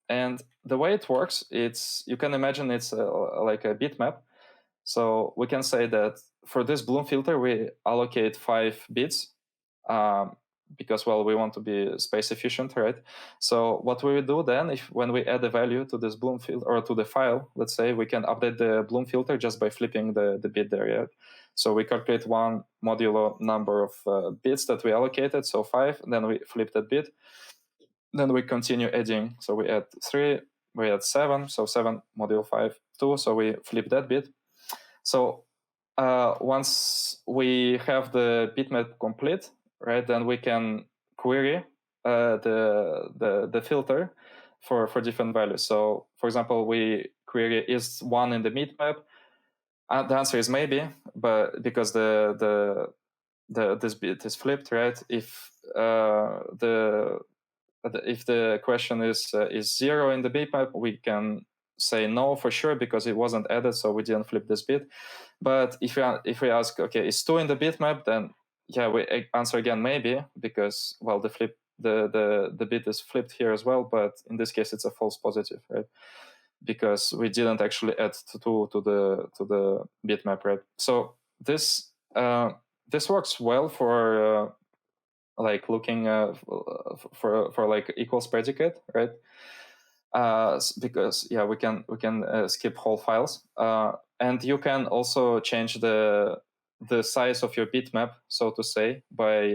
And the way it works, you can imagine it's like a bitmap. So we can say that for this Bloom filter, we allocate 5 bits because, well, we want to be space efficient, right? So what we will do then, when we add a value to this Bloom filter or to the file, let's say, we can update the Bloom filter just by flipping the bit there, yeah? So we calculate one modulo number of bits that we allocated, so 5, then we flip that bit. Then we continue adding, so we add 3, we add 7, so 7 modulo 5, 2, so we flip that bit. So once we have the bitmap complete, right, then we can query the filter for different values. So, for example, we query is 1 in the meat map. The answer is maybe, but because this bit is flipped, right? If the question is 0 in the bitmap, we can say no for sure because it wasn't added, so we didn't flip this bit. But if we ask, okay, is 2 in the bitmap, then yeah, we answer again maybe because, well, the bit is flipped here as well, but in this case it's a false positive, right? Because we didn't actually add 2 to the bitmap, right? So this works well for like looking for like equals predicate, right? Because yeah, we can skip whole files, and you can also change the size of your bitmap, so to say, by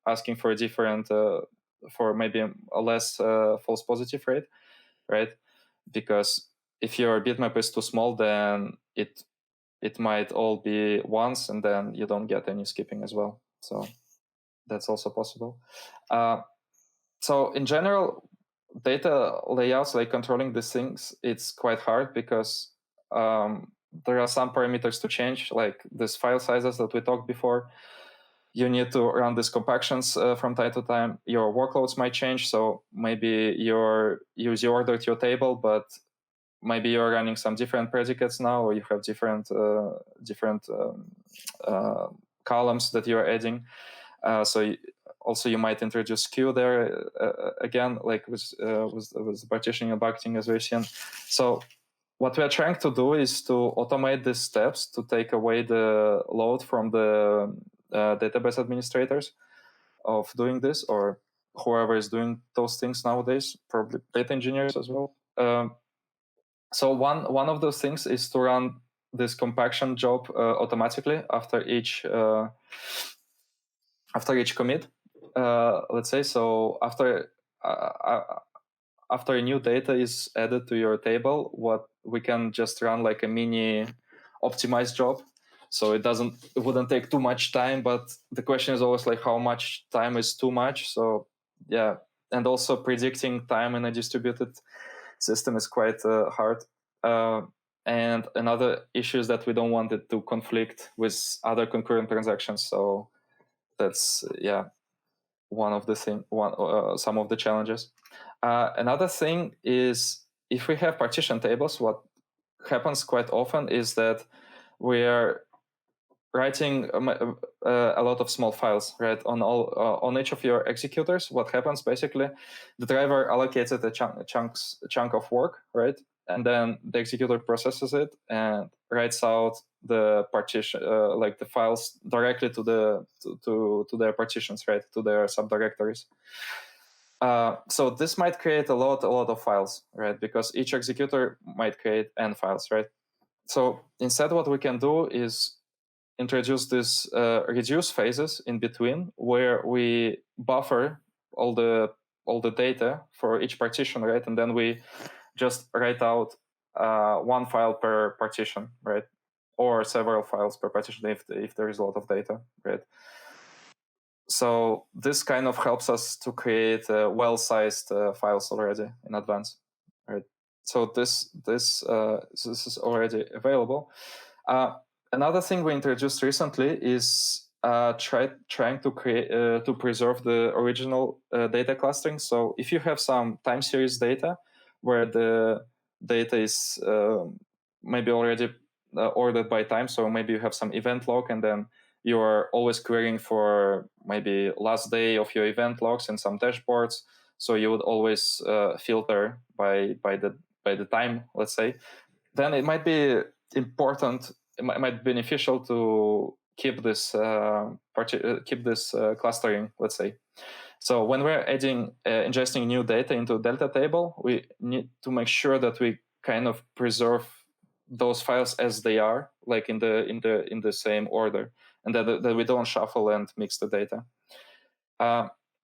asking for a different for maybe a less false positive rate, right? Because if your bitmap is too small, then it might all be ones, and then you don't get any skipping as well. So that's also possible. So in general, data layouts, like controlling these things, it's quite hard because there are some parameters to change, like these file sizes that we talked before. You need to run these compactions from time to time. Your workloads might change, so maybe you ordered your table, but maybe you're running some different predicates now, or you have different columns that you're adding. So also you might introduce queue there again, like with partitioning and bucketing, as we've seen. So what we are trying to do is to automate these steps to take away the load from the database administrators of doing this, or whoever is doing those things nowadays, probably data engineers as well. So one of those things is to run this compaction job automatically after each commit. Let's say, so after a new data is added to your table, what we can just run like a mini optimized job. So it wouldn't take too much time, but the question is always like how much time is too much. So yeah, and also predicting time in a distributed system is quite hard. And another issue is that we don't want it to conflict with other concurrent transactions. So that's some of the challenges. Another thing is, if we have partition tables, what happens quite often is that we are writing a lot of small files, right? On each of your executors, what happens basically, the driver allocates it a chunk of work, right? And then the executor processes it and writes out the partition, like the files directly to their partitions, right? To their subdirectories. So this might create a lot of files, right? Because each executor might create n files, right? So instead, what we can do is introduce these reduce phases in between, where we buffer all the data for each partition, right? And then we just write out one file per partition, right? Or several files per partition if there is a lot of data, right? So this kind of helps us to create well-sized files already in advance, right? So this is already available. Another thing we introduced recently is trying to preserve the original data clustering. So if you have some time series data where the data is maybe already ordered by time, so maybe you have some event log, and then you are always querying for maybe last day of your event logs in some dashboards. So you would always filter by the time, let's say. Then it might be important. It might be beneficial to keep this clustering, let's say. So when we're ingesting new data into a Delta table, we need to make sure that we kind of preserve those files as they are, like in the same order, and that we don't shuffle and mix the data.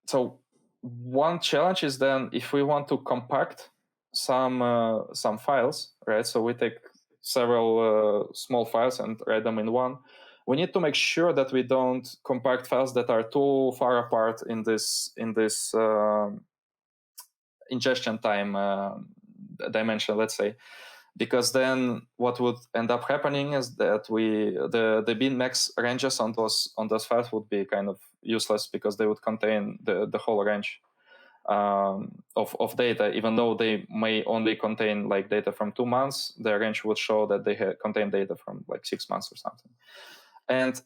So one challenge is then if we want to compact some files, right? So we take several small files and write them in one. we need to make sure that we don't compact files that are too far apart in this ingestion time dimension, let's say, because then what would end up happening is that the bin max ranges on those files would be kind of useless, because they would contain the whole range of data. Even though they may only contain like data from 2 months, the range would show that they contain data from like 6 months or something. And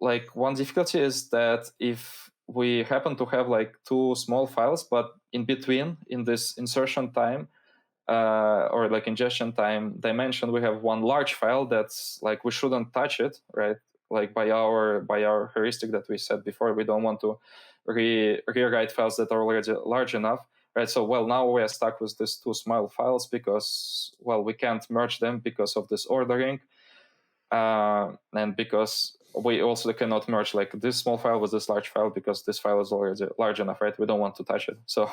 like one difficulty is that if we happen to have like 2 small files, but in between, in this insertion time or like ingestion time dimension, we have one large file that's like we shouldn't touch it, right? Like by our heuristic that we said before, we don't want to rewrite files that are already large enough, right? So now we are stuck with these 2 small files because we can't merge them because of this ordering, and because we also cannot merge like this small file with this large file because this file is already large enough, right? We don't want to touch it. So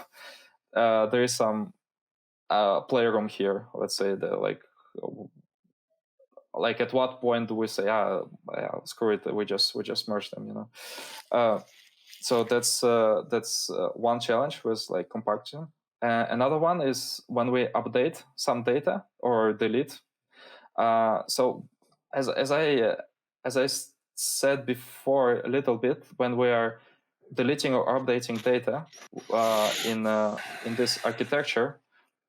there is some playroom here. Let's say that like at what point do we say screw it, we just merge them, you know? So that's one challenge with like compaction. Another one is when we update some data or delete. So as I said before a little bit, when we are deleting or updating data in this architecture,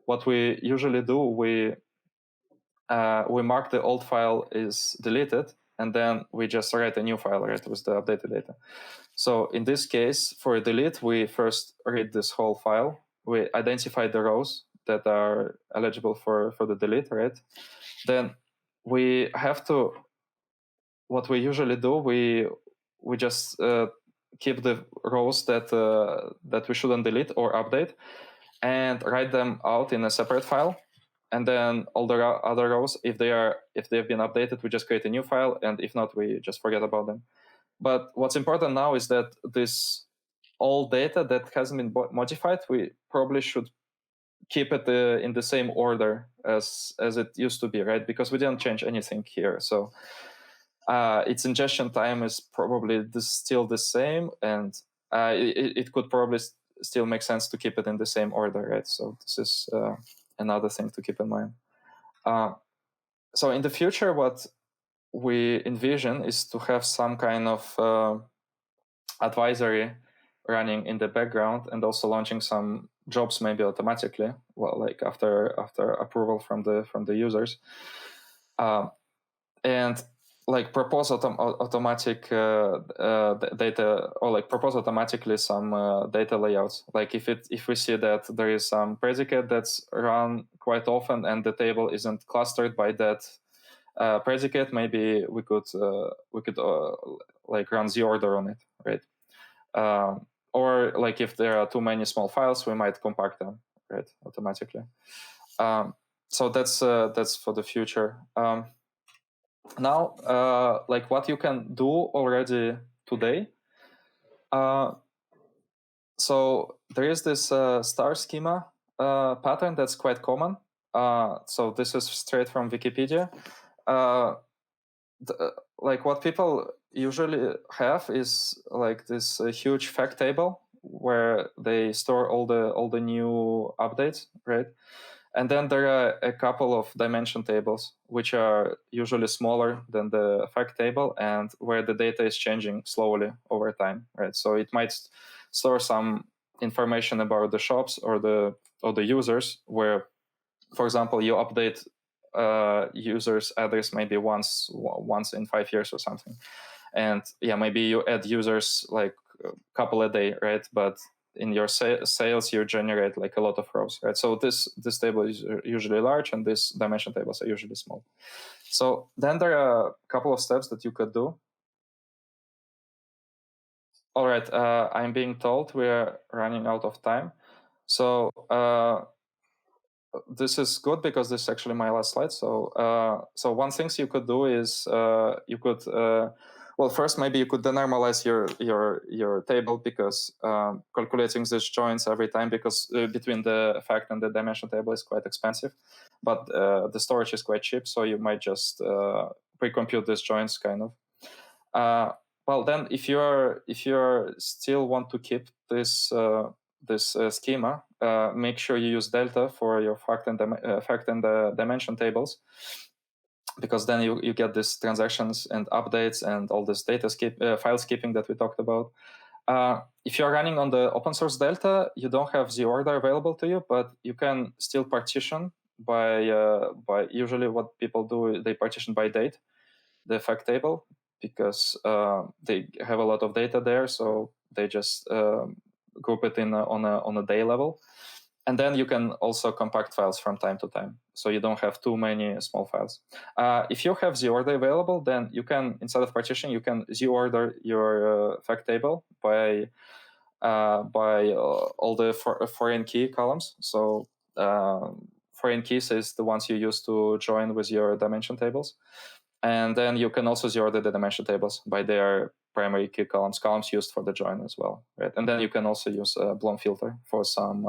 what we usually do, we mark the old file is deleted, and then we just write a new file, right, with the updated data. So in this case, for a delete, we first read this whole file. We identify the rows that are eligible for the delete, right? Then we have to, what we usually do, we just keep the rows that we shouldn't delete or update and write them out in a separate file. And then all the other rows, if they've been updated, we just create a new file, and if not, we just forget about them. But what's important now is that this all data that hasn't been modified, we probably should keep it in the same order as it used to be, right? Because we didn't change anything here. So its ingestion time is probably still the same, and it could probably still make sense to keep it in the same order, right? So this is another thing to keep in mind. So in the future, what we envision is to have some kind of advisory running in the background, and also launching some jobs maybe automatically, like after approval from the users, and like propose automatic data, or like propose automatically some data layouts. Like if we see that there is some predicate that's run quite often and the table isn't clustered by that predicate, maybe we could like run the order on it, right? Or like if there are too many small files, we might compact them, right, automatically. So that's for the future. Now, like what you can do already today. So there is this star schema pattern that's quite common. So this is straight from Wikipedia. Like what people usually have is like this huge fact table where they store all the new updates, right? And then there are a couple of dimension tables, which are usually smaller than the fact table, and where the data is changing slowly over time, right? So it might store some information about the shops or the users, where, for example, you update users' address maybe once in 5 years or something, and maybe you add users like a couple a day, right? But in your sales, you generate like a lot of rows, right? So this table is usually large, and these dimension tables are usually small. So then there are a couple of steps that you could do. All right, I'm being told we're running out of time. So this is good because this is actually my last slide. So one thing you could do is you could well, first maybe you could denormalize your table, because calculating these joins every time, because between the fact and the dimension table is quite expensive, but the storage is quite cheap, so you might just pre-compute these joins kind of. Well, then if you're still want to keep this schema, make sure you use Delta for your fact and dimension tables, because then you get these transactions and updates and all this file skipping that we talked about. If you're running on the open source Delta, you don't have the order available to you, but you can still partition by usually what people do, they partition by date, the fact table, because they have a lot of data there, so they just group it in on a day level. And then you can also compact files from time to time, so you don't have too many small files. If you have the order available, then you can, instead of partition, you can z-order your fact table by all the foreign key columns. So foreign keys is the ones you use to join with your dimension tables. And then you can also z-order the dimension tables by their primary key columns used for the join as well, right? And then you can also use a Bloom filter for some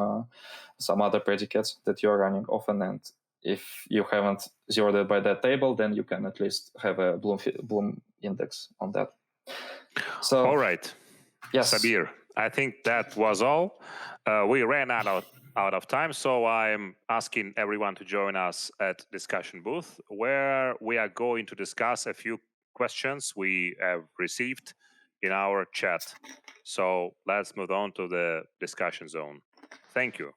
other predicates that you're running often. And if you haven't z-ordered by that table, then you can at least have a Bloom index on that. So, all right, yes, Sabir, I think that was all. We ran out of time, so I'm asking everyone to join us at discussion booth, where we are going to discuss a few questions we have received in our chat. So let's move on to the discussion zone. Thank you.